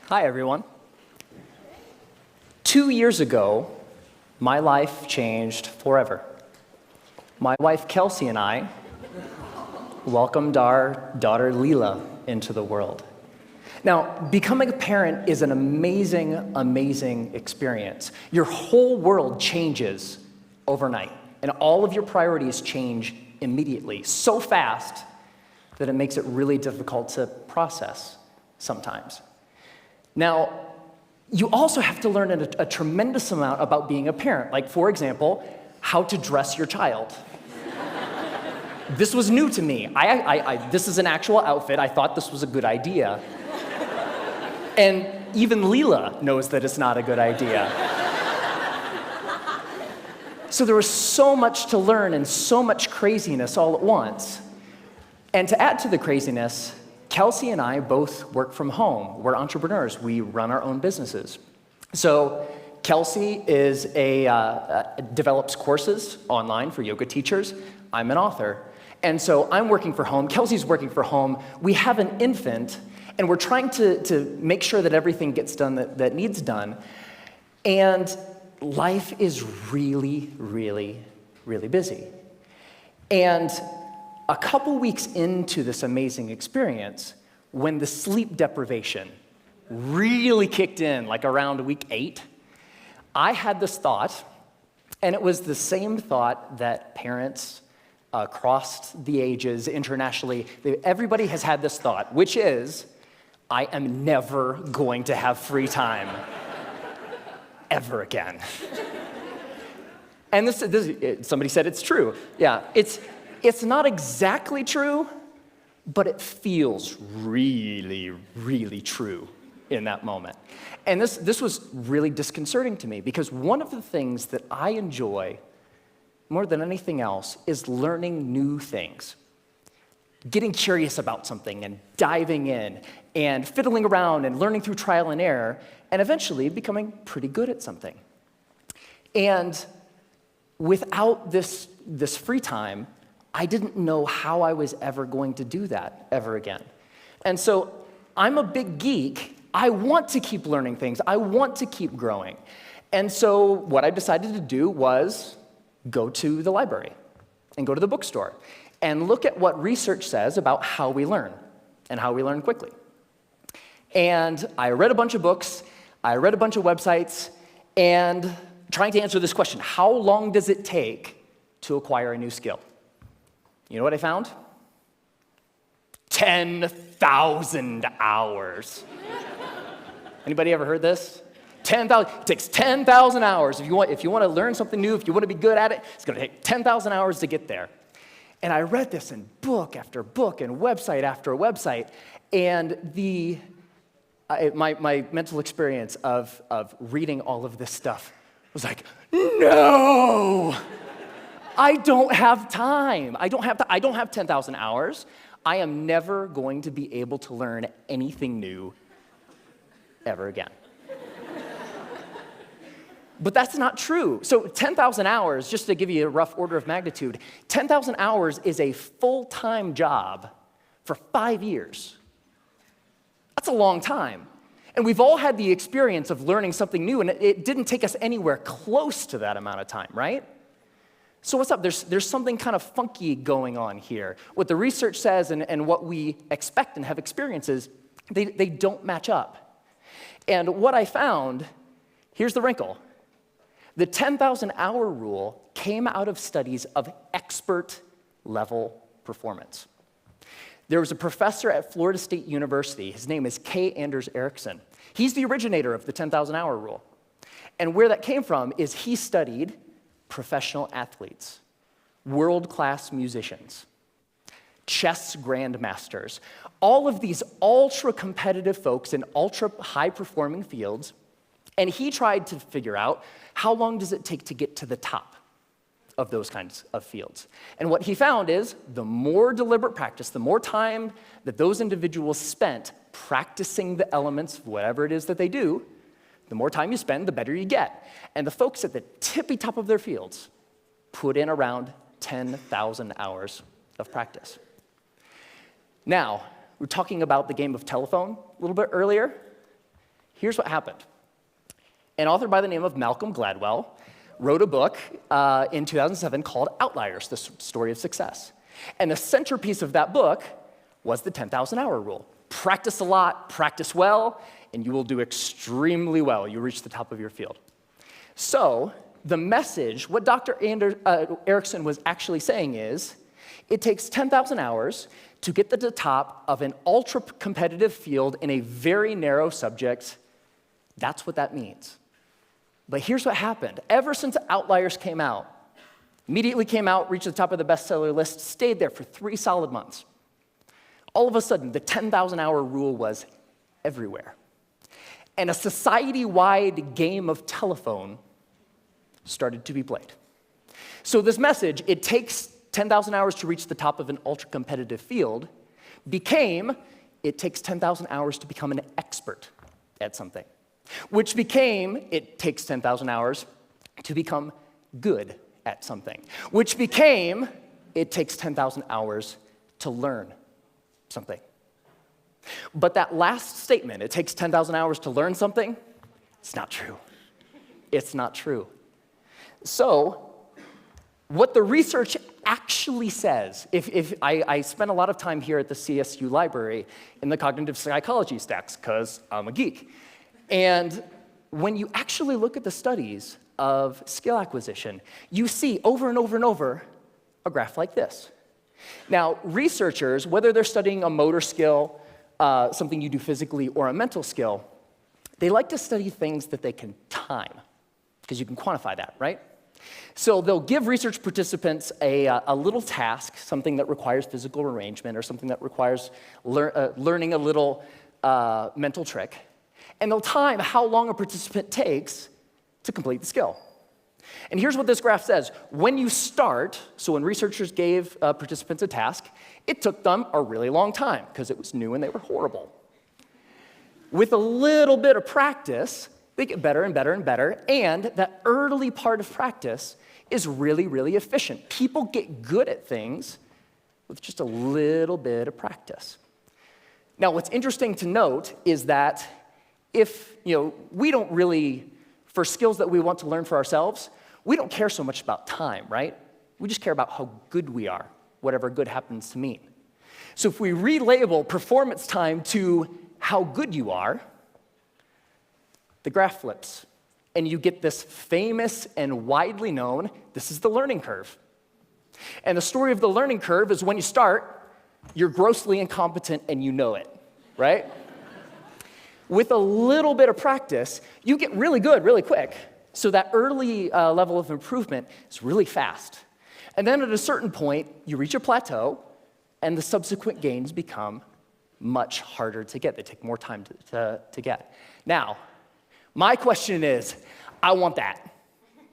Hi, everyone. 2 years ago, my life changed forever. My wife, Kelsey, and I welcomed our daughter, Leela, into the world. Now, becoming a parent is an amazing, amazing experience. Your whole world changes overnight, and all of your priorities change immediately, so fast that it makes it really difficult to process sometimes. Now, you also have to learn a tremendous amount about being a parent, like, for example, how to dress your child. This was new to me. This is an actual outfit. I thought this was a good idea. And even Leela knows that it's not a good idea. So there was so much to learn and so much craziness all at once. And to add to the craziness, Kelsey and I both work from home. We're entrepreneurs. We run our own businesses. So Kelsey develops courses online for yoga teachers. I'm an author. And so I'm working from home. Kelsey's working from home. We have an infant, and we're trying to make sure that everything gets done that needs done. And life is really, really, really busy. And a couple weeks into this amazing experience, when the sleep deprivation really kicked in, like around week 8, I had this thought, and it was the same thought that parents across the ages, internationally, everybody has had this thought, which is, I am never going to have free time ever again. And somebody said it's true. Yeah, it's not exactly true, but it feels really, really true in that moment. And this was really disconcerting to me, because one of the things that I enjoy more than anything else is learning new things. Getting curious about something and diving in and fiddling around and learning through trial and error and eventually becoming pretty good at something. And without this free time, I didn't know how I was ever going to do that ever again. And so I'm a big geek. I want to keep learning things. I want to keep growing. And so what I decided to do was go to the library and go to the bookstore and look at what research says about how we learn and how we learn quickly. And I read a bunch of books, I read a bunch of websites, and trying to answer this question: how long does it take to acquire a new skill? You know what I found? 10,000 hours. Anybody ever heard this? 10,000. It takes 10,000 hours. If you want to learn something new, if you want to be good at it, it's going to take 10,000 hours to get there. And I read this in book after book and website after website, and my mental experience of reading all of this stuff was like, no! I don't have time. I don't have 10,000 hours. I am never going to be able to learn anything new ever again. But that's not true. So 10,000 hours, just to give you a rough order of magnitude, 10,000 hours is a full-time job for 5 years. That's a long time. And we've all had the experience of learning something new, and it didn't take us anywhere close to that amount of time, right? So what's up? There's something kind of funky going on here. What the research says and what we expect and have experiences, they don't match up. And what I found, here's the wrinkle. The 10,000-hour rule came out of studies of expert-level performance. There was a professor at Florida State University. His name is K. Anders Ericsson. He's the originator of the 10,000-hour rule. And where that came from is he studied professional athletes, world-class musicians, chess grandmasters, all of these ultra-competitive folks in ultra-high-performing fields, and he tried to figure out how long does it take to get to the top of those kinds of fields. And what he found is the more deliberate practice, the more time that those individuals spent practicing the elements of whatever it is that they do, the more time you spend, the better you get. And the folks at the tippy top of their fields put in around 10,000 hours of practice. Now, we were talking about the game of telephone a little bit earlier. Here's what happened. An author by the name of Malcolm Gladwell wrote a book in 2007 called Outliers, the Story of Success. And the centerpiece of that book was the 10,000-hour rule. Practice a lot, practice well, and you will do extremely well. You'll reach the top of your field. So the message, what Dr. Erickson was actually saying is, it takes 10,000 hours to get to the top of an ultra-competitive field in a very narrow subject. That's what that means. But here's what happened. Ever since Outliers came out, immediately came out, reached the top of the bestseller list, stayed there for 3 solid months. All of a sudden, the 10,000-hour rule was everywhere. And a society-wide game of telephone started to be played. So this message, it takes 10,000 hours to reach the top of an ultra-competitive field, became, it takes 10,000 hours to become an expert at something. Which became, it takes 10,000 hours to become good at something. Which became, it takes 10,000 hours to learn something. But that last statement, it takes 10,000 hours to learn something, it's not true. It's not true. So, what the research actually says, if I spent a lot of time here at the CSU library in the cognitive psychology stacks, because I'm a geek. And when you actually look at the studies of skill acquisition, you see over and over and over a graph like this. Now, researchers, whether they're studying a motor skill, something you do physically, or a mental skill, they like to study things that they can time, because you can quantify that, right? So they'll give research participants a little task, something that requires physical arrangement or something that requires learning a little mental trick, and they'll time how long a participant takes to complete the skill. And here's what this graph says. When you start, so when researchers gave participants a task, it took them a really long time because it was new and they were horrible. With a little bit of practice, they get better and better and better, and that early part of practice is really, really efficient. People get good at things with just a little bit of practice. Now, what's interesting to note is that if, we don't really, for skills that we want to learn for ourselves, we don't care so much about time, right? We just care about how good we are, whatever good happens to mean. So if we relabel performance time to how good you are, the graph flips, and you get this famous and widely known, this is the learning curve. And the story of the learning curve is when you start, you're grossly incompetent and you know it, right? With a little bit of practice, you get really good really quick. So that early level of improvement is really fast. And then at a certain point, you reach a plateau, and the subsequent gains become much harder to get. They take more time to get. Now, my question is, I want that,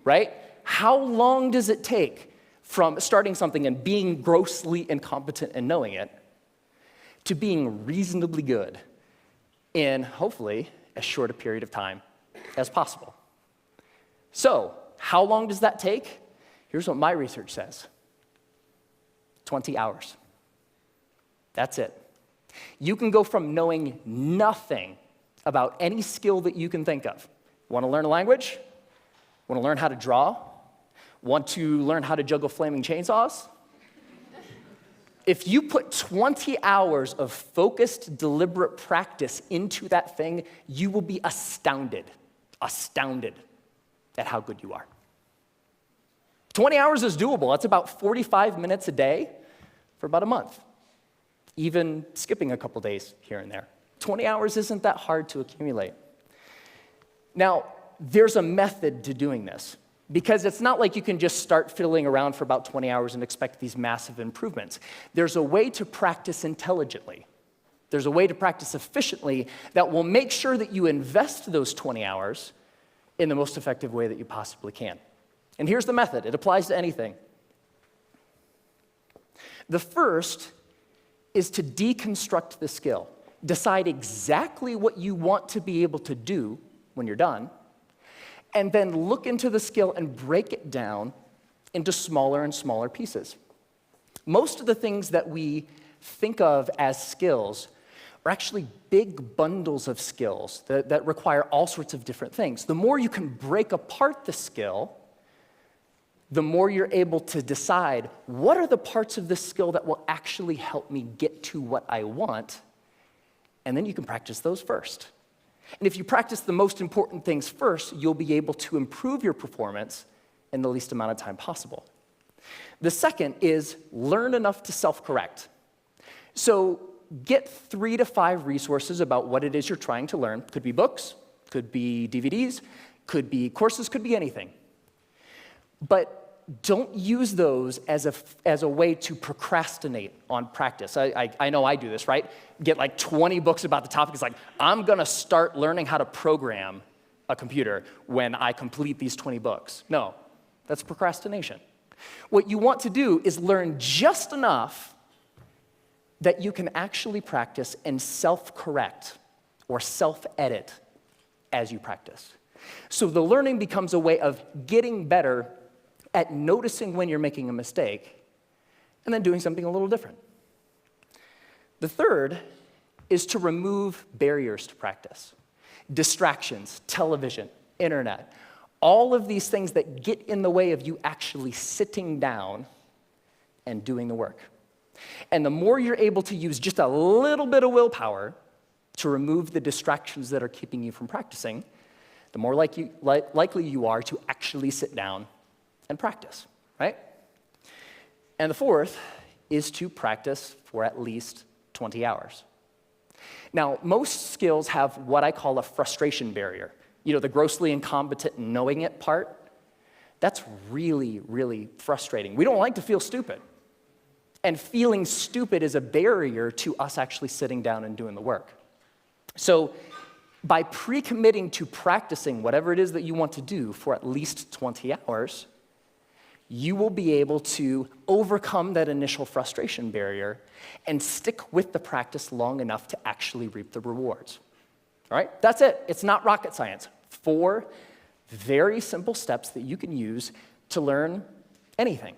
right? How long does it take from starting something and being grossly incompetent and knowing it to being reasonably good in, hopefully, as short a period of time as possible? So, how long does that take? Here's what my research says. 20 hours. That's it. You can go from knowing nothing about any skill that you can think of. Want to learn a language? Want to learn how to draw? Want to learn how to juggle flaming chainsaws? If you put 20 hours of focused, deliberate practice into that thing, you will be astounded at how good you are. 20 hours is doable. That's about 45 minutes a day for about a month, even skipping a couple days here and there. 20 hours isn't that hard to accumulate. Now, there's a method to doing this, because it's not like you can just start fiddling around for about 20 hours and expect these massive improvements. There's a way to practice intelligently. There's a way to practice efficiently that will make sure that you invest those 20 hours in the most effective way that you possibly can. And here's the method. It applies to anything. The first is to deconstruct the skill. Decide exactly what you want to be able to do when you're done, and then look into the skill and break it down into smaller and smaller pieces. Most of the things that we think of as skills are actually big bundles of skills that require all sorts of different things. The more you can break apart the skill, the more you're able to decide what are the parts of this skill that will actually help me get to what I want, and then you can practice those first. And if you practice the most important things first, you'll be able to improve your performance in the least amount of time possible. The second is learn enough to self-correct. So get 3 to 5 resources about what it is you're trying to learn. Could be books, could be DVDs, could be courses, could be anything. But don't use those as a way to procrastinate on practice. I know I do this, right? Get like 20 books about the topic. It's like, I'm going to start learning how to program a computer when I complete these 20 books. No, that's procrastination. What you want to do is learn just enough that you can actually practice and self-correct or self-edit as you practice. So the learning becomes a way of getting better at noticing when you're making a mistake and then doing something a little different. The third is to remove barriers to practice. Distractions, television, internet, all of these things that get in the way of you actually sitting down and doing the work. And the more you're able to use just a little bit of willpower to remove the distractions that are keeping you from practicing, the more likely you are to actually sit down and practice, right? And the fourth is to practice for at least 20 hours. Now, most skills have what I call a frustration barrier. You know, the grossly incompetent knowing it part, that's really, really frustrating. We don't like to feel stupid. And feeling stupid is a barrier to us actually sitting down and doing the work. So by pre-committing to practicing whatever it is that you want to do for at least 20 hours, you will be able to overcome that initial frustration barrier and stick with the practice long enough to actually reap the rewards. All right? That's it. It's not rocket science. 4 very simple steps that you can use to learn anything.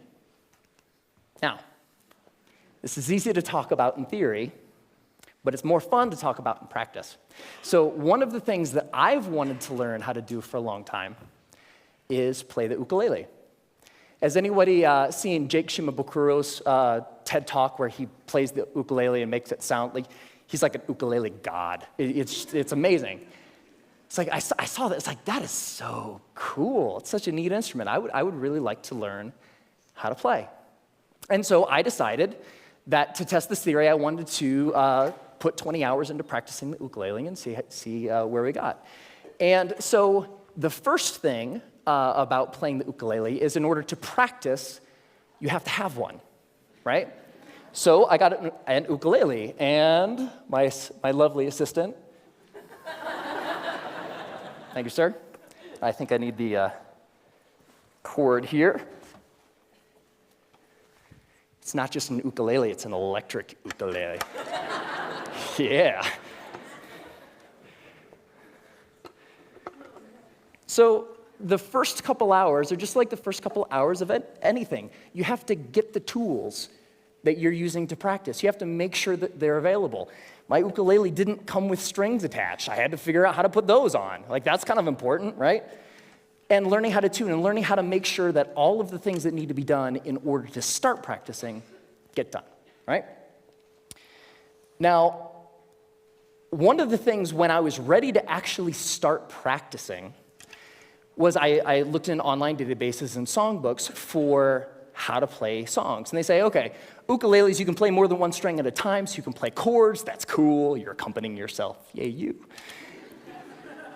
Now, this is easy to talk about in theory, but it's more fun to talk about in practice. So one of the things that I've wanted to learn how to do for a long time is play the ukulele. Has anybody seen Jake Shimabukuro's TED Talk where he plays the ukulele and makes it sound like he's like an ukulele god? It's amazing. It's like, I saw that, it's like, that is so cool. It's such a neat instrument. I would really like to learn how to play. And so I decided that to test this theory, I wanted to put 20 hours into practicing the ukulele and see where we got. And so the first thing about playing the ukulele is in order to practice, you have to have one, right? So I got an ukulele, and my lovely assistant, thank you, sir. I think I need the cord here. It's not just an ukulele, it's an electric ukulele. Yeah. So the first couple hours are just like the first couple hours of anything. You have to get the tools that you're using to practice. You have to make sure that they're available. My ukulele didn't come with strings attached. I had to figure out how to put those on. Like, that's kind of important, right? And learning how to tune and learning how to make sure that all of the things that need to be done in order to start practicing get done, right? Now, one of the things when I was ready to actually start practicing was I looked in online databases and songbooks for how to play songs. And they say, okay, ukuleles, you can play more than one string at a time, so you can play chords. That's cool. You're accompanying yourself. Yay, you.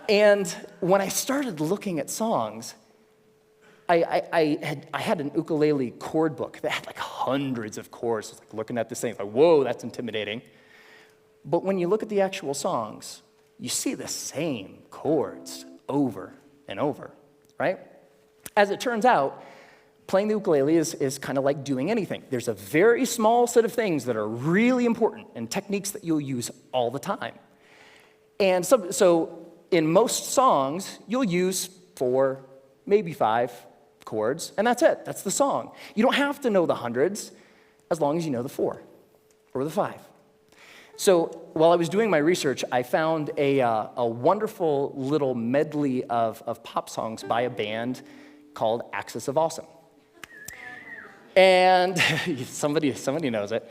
And when I started looking at songs, I had an ukulele chord book that had like hundreds of chords. I was like looking at this thing, like, whoa, that's intimidating. But when you look at the actual songs, you see the same chords over and over, right? As it turns out, playing the ukulele is kind of like doing anything. There's a very small set of things that are really important and techniques that you'll use all the time. And so in most songs, you'll use 4, maybe 5 chords, and that's it. That's the song. You don't have to know the hundreds as long as you know the 4 or the 5. So while I was doing my research, I found a wonderful little medley of pop songs by a band called Axis of Awesome. And somebody knows it.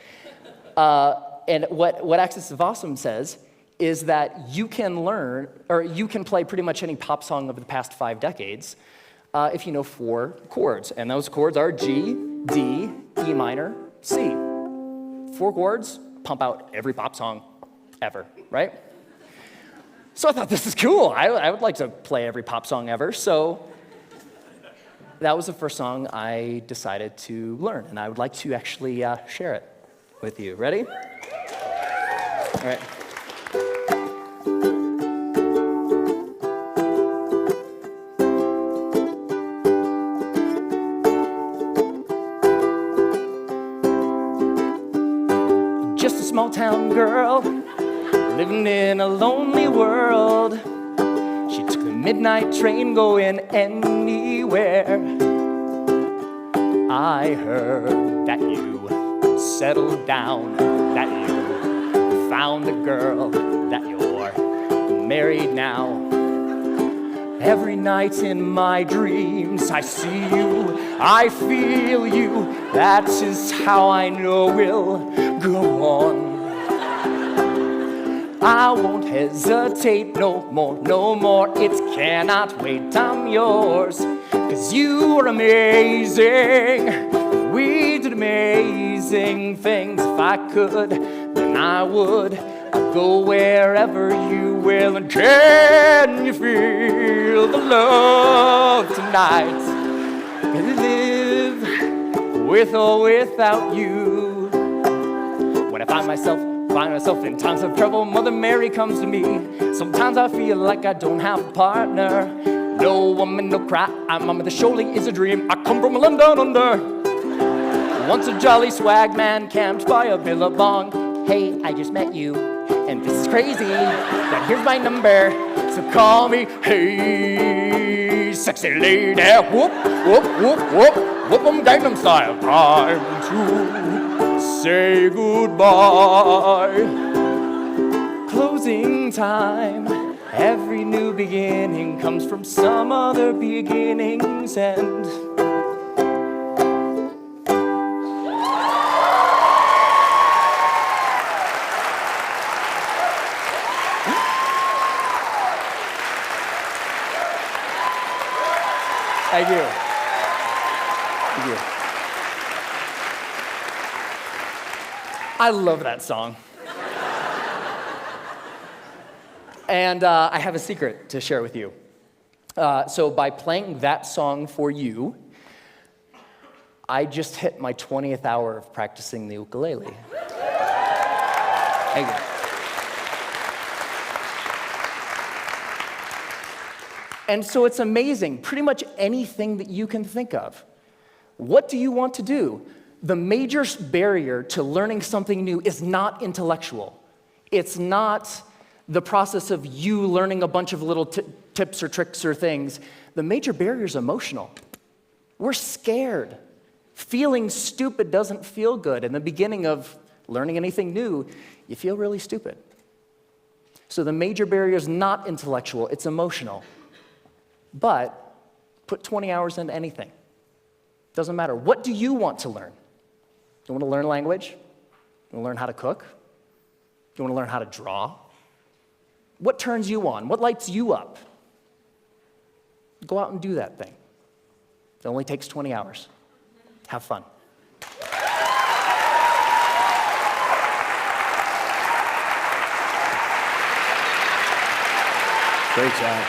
And what Axis of Awesome says is that you can learn, or you can play pretty much any pop song of the past 5 decades if you know 4 chords. And those chords are G, D, E minor, C. 4 chords, pump out every pop song ever, right? So I thought, this is cool. I would like to play every pop song ever. So that was the first song I decided to learn, and I would like to actually share it with you. Ready? All right. Just a small town girl living in a lonely world. She took the midnight train going anywhere. I heard that you settled down, that you found a girl, that you're married now. Every night in my dreams I see you, I feel you. That is how I know we'll go on. I won't hesitate no more, it cannot wait, I'm yours. 'Cause you are amazing, we did amazing things. If I could, then I would. I'd go wherever you will. And can you feel the love tonight? Can you live with or without you? When I find myself in times of trouble, Mother Mary comes to me. Sometimes I feel like I don't have a partner. No woman, no cry, mama, this surely is a dream. I come from a land down under. Once a jolly swag man camped by a billabong. Hey, I just met you, and this is crazy, but here's my number, so call me. Hey, sexy lady, whoop, whoop, whoop, whoop, whoop 'em Gangnam Style. Time to say goodbye. Closing time. Every new beginning comes from some other beginning's end. Thank you. Thank you. I love that song. And I have a secret to share with you. So by playing that song for you, I just hit my 20th hour of practicing the ukulele. Thank you. And so it's amazing, pretty much anything that you can think of. What do you want to do? The major barrier to learning something new is not intellectual. It's not the process of you learning a bunch of little tips or tricks or things. The major barrier is emotional. We're scared. Feeling stupid doesn't feel good. In the beginning of learning anything new, you feel really stupid. So the major barrier is not intellectual, it's emotional. But put 20 hours into anything. Doesn't matter. What do you want to learn? You want to learn language? You want to learn how to cook? You want to learn how to draw? What turns you on? What lights you up? Go out and do that thing. It only takes 20 hours. Have fun. Great job.